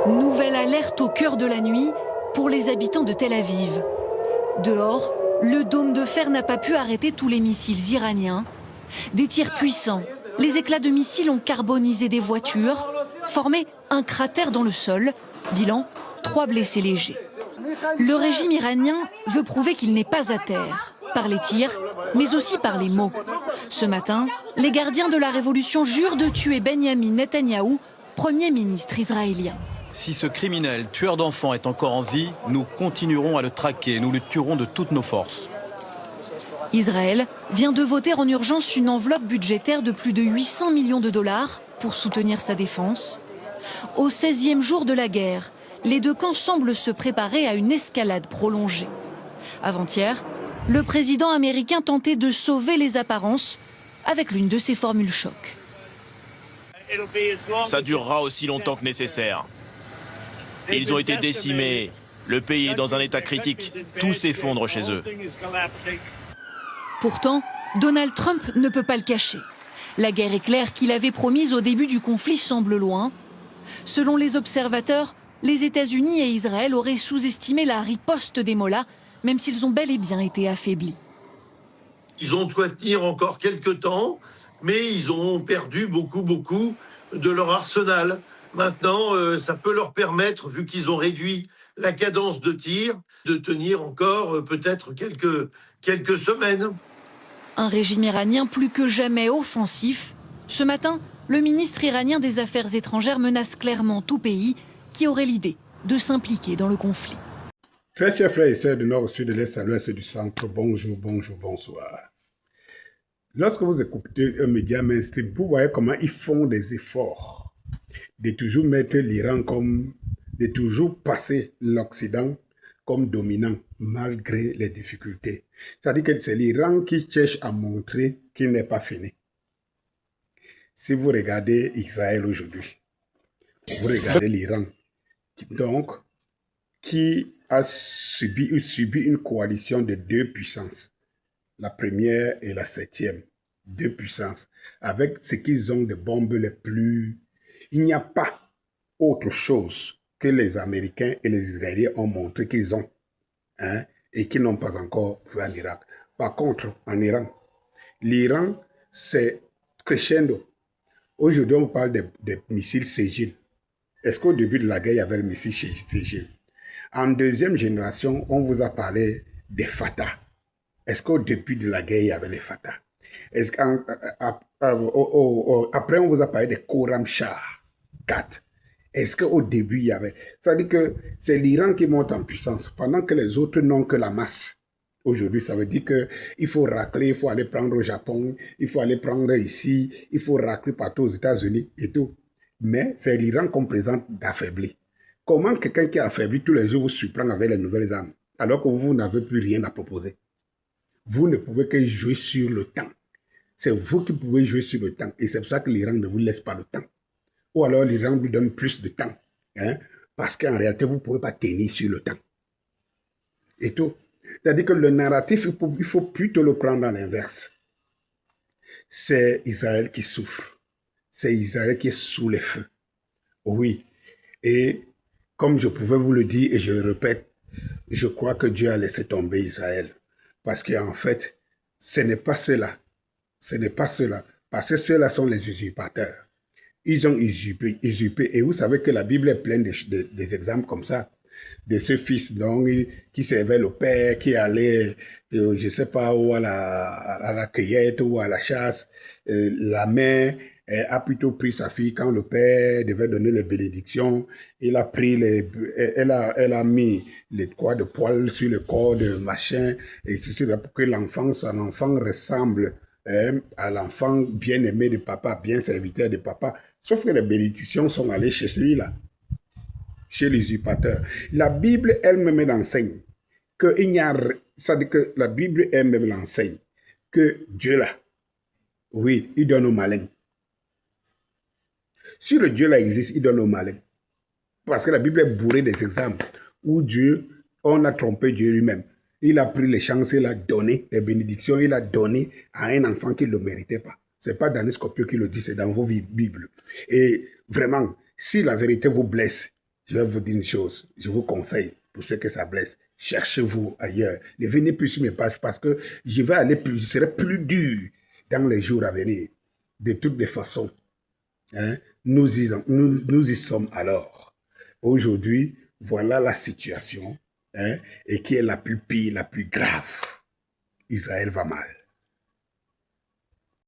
Nouvelle alerte au cœur de la nuit pour les habitants de Tel Aviv. Dehors, le dôme de fer n'a pas pu arrêter tous les missiles iraniens. Des tirs puissants, les éclats de missiles ont carbonisé des voitures, formé un cratère dans le sol. Bilan, 3 blessés légers. Le régime iranien veut prouver qu'il n'est pas à terre, par les tirs, mais aussi par les mots. Ce matin, les gardiens de la révolution jurent de tuer Benyamin Netanyahou, Premier ministre israélien. Si ce criminel, tueur d'enfants, est encore en vie, nous continuerons à le traquer, nous le tuerons de toutes nos forces. Israël vient de voter en urgence une enveloppe budgétaire de plus de 800 millions de dollars pour soutenir sa défense. Au 16e jour de la guerre, les deux camps semblent se préparer à une escalade prolongée. Avant-hier, le président américain tentait de sauver les apparences avec l'une de ses formules choc. Ça durera aussi longtemps que nécessaire. Ils ont été décimés. Le pays est dans un état critique. Tout s'effondre chez eux. Pourtant, Donald Trump ne peut pas le cacher. La guerre éclair qu'il avait promise au début du conflit semble loin. Selon les observateurs, les États-Unis et Israël auraient sous-estimé la riposte des mollahs, même s'ils ont bel et bien été affaiblis. Ils ont de quoi tenir encore quelques temps, mais ils ont perdu beaucoup de leur arsenal. Maintenant, ça peut leur permettre, vu qu'ils ont réduit la cadence de tir, de tenir encore peut-être quelques semaines. Un régime iranien plus que jamais offensif. Ce matin, le ministre iranien des Affaires étrangères menace clairement tout pays qui aurait l'idée de s'impliquer dans le conflit. Très chers frères et sœurs du nord au sud, de l'est à l'ouest et du centre, bonjour, bonsoir. Lorsque vous écoutez un média mainstream, vous voyez comment ils font des efforts de toujours mettre l'Iran de toujours passer l'Occident comme dominant malgré les difficultés. C'est-à-dire que c'est l'Iran qui cherche à montrer qu'il n'est pas fini. Si vous regardez Israël aujourd'hui, vous regardez l'Iran, donc, qui a subi une coalition de 2 puissances, la première et la 7e, 2 puissances, avec ce qu'ils ont de bombes les plus... Il n'y a pas autre chose que les Américains et les Israéliens ont montré qu'ils ont, et qu'ils n'ont pas encore fait en Irak. Par contre, en Iran, l'Iran, c'est crescendo. Aujourd'hui, on parle des missiles Sejil. Est-ce qu'au début de la guerre, il y avait le missile Sejil? En deuxième génération, on vous a parlé des Fatah. Est-ce qu'au début de la guerre, il y avait les Fatah? Est-ce qu'après, on vous a parlé des Khorram Shah 4. Est-ce qu'au début, il y avait... Ça veut dire que c'est l'Iran qui monte en puissance, pendant que les autres n'ont que la masse. Aujourd'hui, ça veut dire qu'il faut racler, il faut aller prendre au Japon, il faut aller prendre ici, il faut racler partout aux États-Unis et tout. Mais c'est l'Iran qu'on présente d'affaibli. Comment quelqu'un qui est affaibli tous les jours vous surprend avec les nouvelles armes, alors que vous n'avez plus rien à proposer? Vous ne pouvez que jouer sur le temps. C'est vous qui pouvez jouer sur le temps. Et c'est pour ça que l'Iran ne vous laisse pas le temps. Ou alors l'Iran vous donne plus de temps. Parce qu'en réalité, vous ne pouvez pas tenir sur le temps. Et tout. C'est-à-dire que le narratif, il faut plutôt le prendre à l'inverse. C'est Israël qui souffre. C'est Israël qui est sous les feux. Oui. Et comme je pouvais vous le dire et je le répète, je crois que Dieu a laissé tomber Israël. Parce qu'en fait, ce n'est pas cela. Ce n'est pas cela. Parce que ceux-là sont les usurpateurs. Ils ont usurpé. Et vous savez que la Bible est pleine des exemples comme ça. De ce fils donc, qui servait le père, qui allait, je ne sais pas, où à la cueillette ou à la chasse. La mère a plutôt pris sa fille quand le père devait donner les bénédictions. Elle a mis les croix de poil sur le corps de machin. Et c'est sûr pour que son enfant ressemble à l'enfant bien-aimé de papa, bien serviteur de papa. Sauf que les bénédictions sont allées chez celui-là, chez l'usurpateur. La Bible elle-même enseigne que la Bible elle-même enseigne que Dieu là, oui, il donne aux malins. Si le Dieu là existe, il donne aux malins. Parce que la Bible est bourrée des exemples où on a trompé Dieu lui-même. Il a pris les chances, il a donné les bénédictions, il a donné à un enfant qui ne le méritait pas. Ce n'est pas Danis Scopio qui le dit, c'est dans vos Bibles. Et vraiment, si la vérité vous blesse, je vais vous dire une chose. Je vous conseille, pour ceux que ça blesse, cherchez-vous ailleurs. Ne venez plus sur mes pages parce que je serai plus dur dans les jours à venir. De toutes les façons, hein, nous y sommes alors. Aujourd'hui, voilà la situation, hein, et qui est la plus pire, la plus grave. Israël va mal.